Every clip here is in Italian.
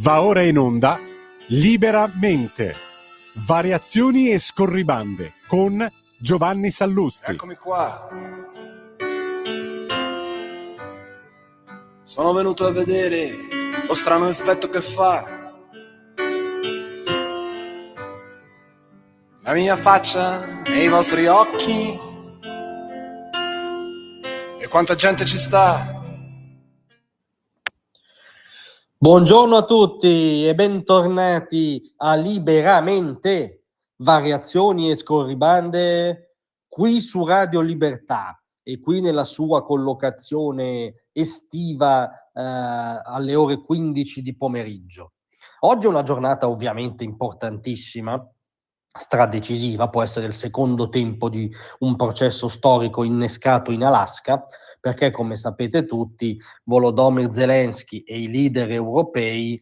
Va ora in onda Liberamente, variazioni e scorribande con Giovanni Sallusti. Eccomi qua. Sono venuto a vedere lo strano effetto che fa la mia faccia nei vostri occhi e quanta gente ci sta. Buongiorno a tutti e bentornati a Liberamente, variazioni e scorribande qui su Radio Libertà e qui nella sua collocazione estiva alle ore 15 di pomeriggio. Oggi è una giornata ovviamente importantissima, stradecisiva, può essere il secondo tempo di un processo storico innescato in Alaska, perché come sapete tutti Volodymyr Zelensky e i leader europei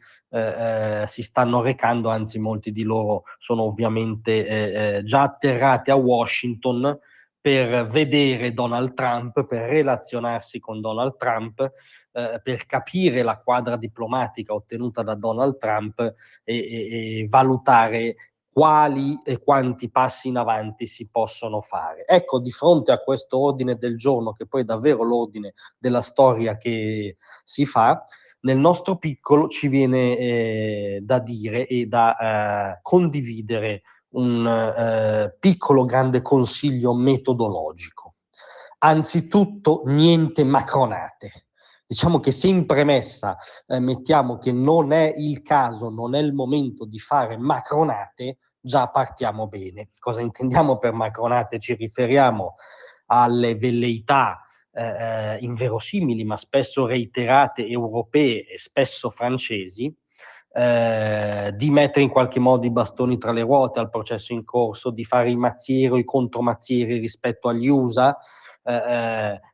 si stanno recando, anzi molti di loro sono ovviamente già atterrati a Washington per vedere Donald Trump, per relazionarsi con Donald Trump, per capire la quadra diplomatica ottenuta da Donald Trump e valutare quali e quanti passi in avanti si possono fare. Ecco, di fronte a questo ordine del giorno, che poi è davvero l'ordine della storia che si fa, nel nostro piccolo ci viene da dire e da condividere un piccolo grande consiglio metodologico. Anzitutto, niente macronate. Diciamo che se in premessa mettiamo che non è il caso, non è il momento di fare macronate, già partiamo bene. Cosa intendiamo per macronate? Ci riferiamo alle velleità inverosimili, ma spesso reiterate, europee e spesso francesi, di mettere in qualche modo i bastoni tra le ruote al processo in corso, di fare i mazzieri o i contromazzieri rispetto agli USA,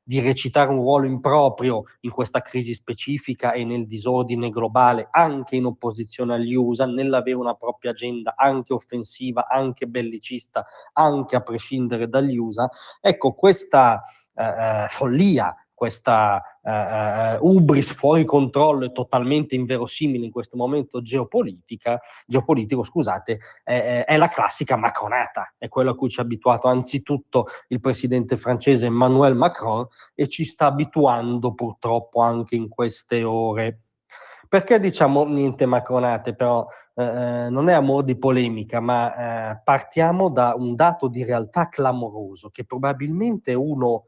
di recitare un ruolo improprio in questa crisi specifica e nel disordine globale, anche in opposizione agli USA, nell'avere una propria agenda anche offensiva, anche bellicista, anche a prescindere dagli USA. Ecco, questa follia, questa ubris fuori controllo e totalmente inverosimile in questo momento geopolitico, scusate, è la classica macronata, è quello a cui ci ha abituato anzitutto il presidente francese Emmanuel Macron e ci sta abituando purtroppo anche in queste ore. Perché diciamo niente macronate? Però non è a mo' di polemica, ma partiamo da un dato di realtà clamoroso, che probabilmente è uno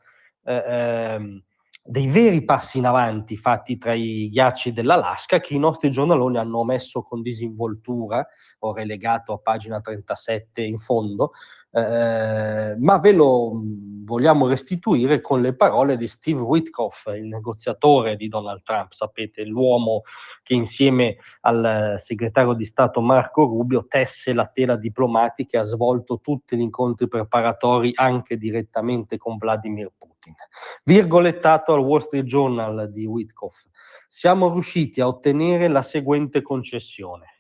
dei veri passi in avanti fatti tra i ghiacci dell'Alaska, che i nostri giornaloni hanno omesso con disinvoltura, ho relegato a pagina 37 in fondo, ma ve lo vogliamo restituire con le parole di Steve Witkoff, il negoziatore di Donald Trump, sapete, l'uomo che insieme al segretario di Stato Marco Rubio tesse la tela diplomatica e ha svolto tutti gli incontri preparatori anche direttamente con Vladimir Putin. Virgolettato al Wall Street Journal di Witkoff: siamo riusciti a ottenere la seguente concessione: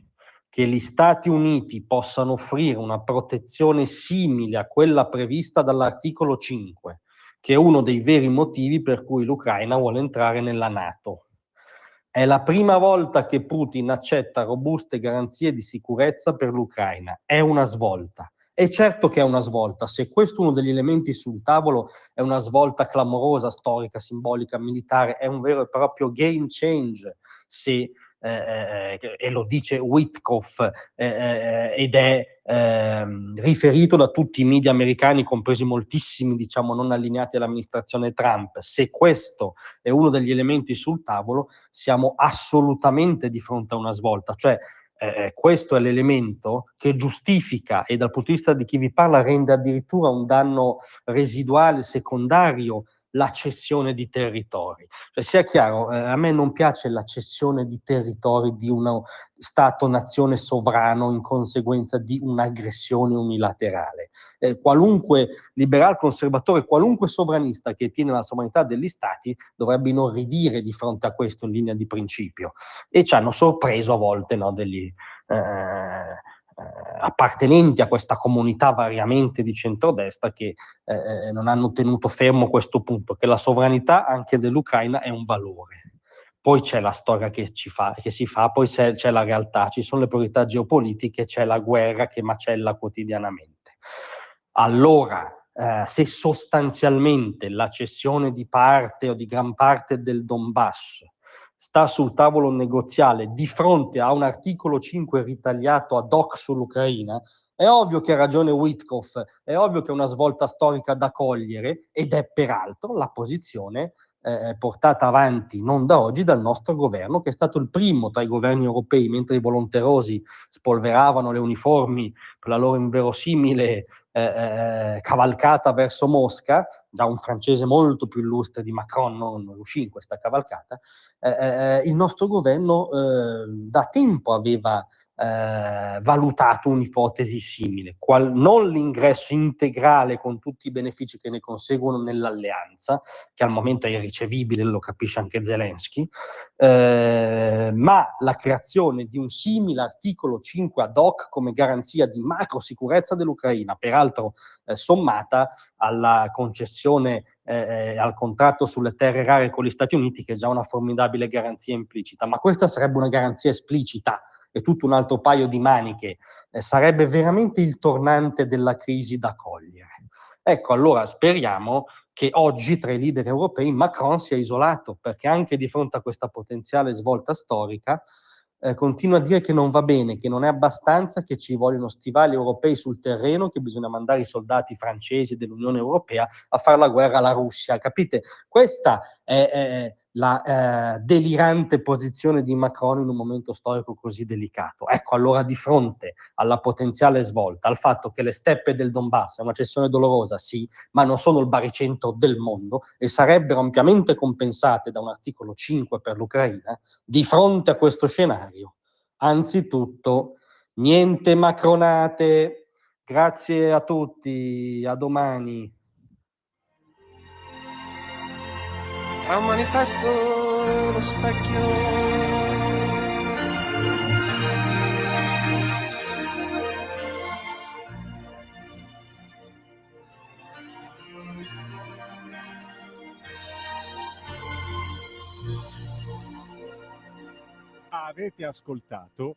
che gli Stati Uniti possano offrire una protezione simile a quella prevista dall'articolo 5, che è uno dei veri motivi per cui l'Ucraina vuole entrare nella NATO. È la prima volta che Putin accetta robuste garanzie di sicurezza per l'Ucraina. È una svolta. E certo che è una svolta. Se questo è uno degli elementi sul tavolo, è una svolta clamorosa, storica, simbolica, militare, è un vero e proprio game change, se e lo dice Witkoff ed è riferito da tutti i media americani, compresi moltissimi, diciamo, non allineati all'amministrazione Trump. Se questo è uno degli elementi sul tavolo, siamo assolutamente di fronte a una svolta, cioè questo è l'elemento che giustifica e dal punto di vista di chi vi parla rende addirittura un danno residuale, secondario, la cessione di territori. Cioè, sia chiaro, a me non piace la cessione di territori di uno Stato-nazione sovrano in conseguenza di un'aggressione unilaterale. Qualunque liberal conservatore, qualunque sovranista che tiene la sovranità degli Stati dovrebbe inorridire di fronte a questo in linea di principio. E ci hanno sorpreso a volte, no, degli appartenenti a questa comunità variamente di centrodestra che non hanno tenuto fermo questo punto, che la sovranità anche dell'Ucraina è un valore. poi c'è la storia che si fa, poi c'è la realtà, ci sono le priorità geopolitiche, c'è la guerra che macella quotidianamente. Allora, se sostanzialmente la cessione di parte o di gran parte del Donbass sta sul tavolo negoziale di fronte a un articolo 5 ritagliato ad hoc sull'Ucraina, è ovvio che ha ragione Witkoff, è ovvio che è una svolta storica da cogliere, ed è peraltro la posizione portata avanti non da oggi dal nostro governo, che è stato il primo tra i governi europei, mentre i volonterosi spolveravano le uniformi per la loro inverosimile cavalcata verso Mosca. Già un francese molto più illustre di Macron non riuscì in questa cavalcata. Il nostro governo da tempo aveva valutato un'ipotesi simile, non l'ingresso integrale con tutti i benefici che ne conseguono nell'alleanza, che al momento è irricevibile, lo capisce anche Zelensky, ma la creazione di un simile articolo 5 ad hoc come garanzia di macro sicurezza dell'Ucraina, peraltro sommata alla concessione al contratto sulle terre rare con gli Stati Uniti, che è già una formidabile garanzia implicita. Ma questa sarebbe una garanzia esplicita, e tutto un altro paio di maniche, sarebbe veramente il tornante della crisi da cogliere. Ecco, allora speriamo che oggi tra i leader europei Macron sia isolato, perché anche di fronte a questa potenziale svolta storica continua a dire che non va bene, che non è abbastanza, che ci vogliono stivali europei sul terreno, che bisogna mandare i soldati francesi dell'Unione Europea a fare la guerra alla Russia. Capite? Questa è la delirante posizione di Macron in un momento storico così delicato. Ecco, allora di fronte alla potenziale svolta, al fatto che le steppe del Donbass è una cessione dolorosa, sì, ma non sono il baricentro del mondo e sarebbero ampiamente compensate da un articolo 5 per l'Ucraina, di fronte a questo scenario, anzitutto, niente macronate. Grazie a tutti, a domani. Tra un manifesto e lo specchio. Avete ascoltato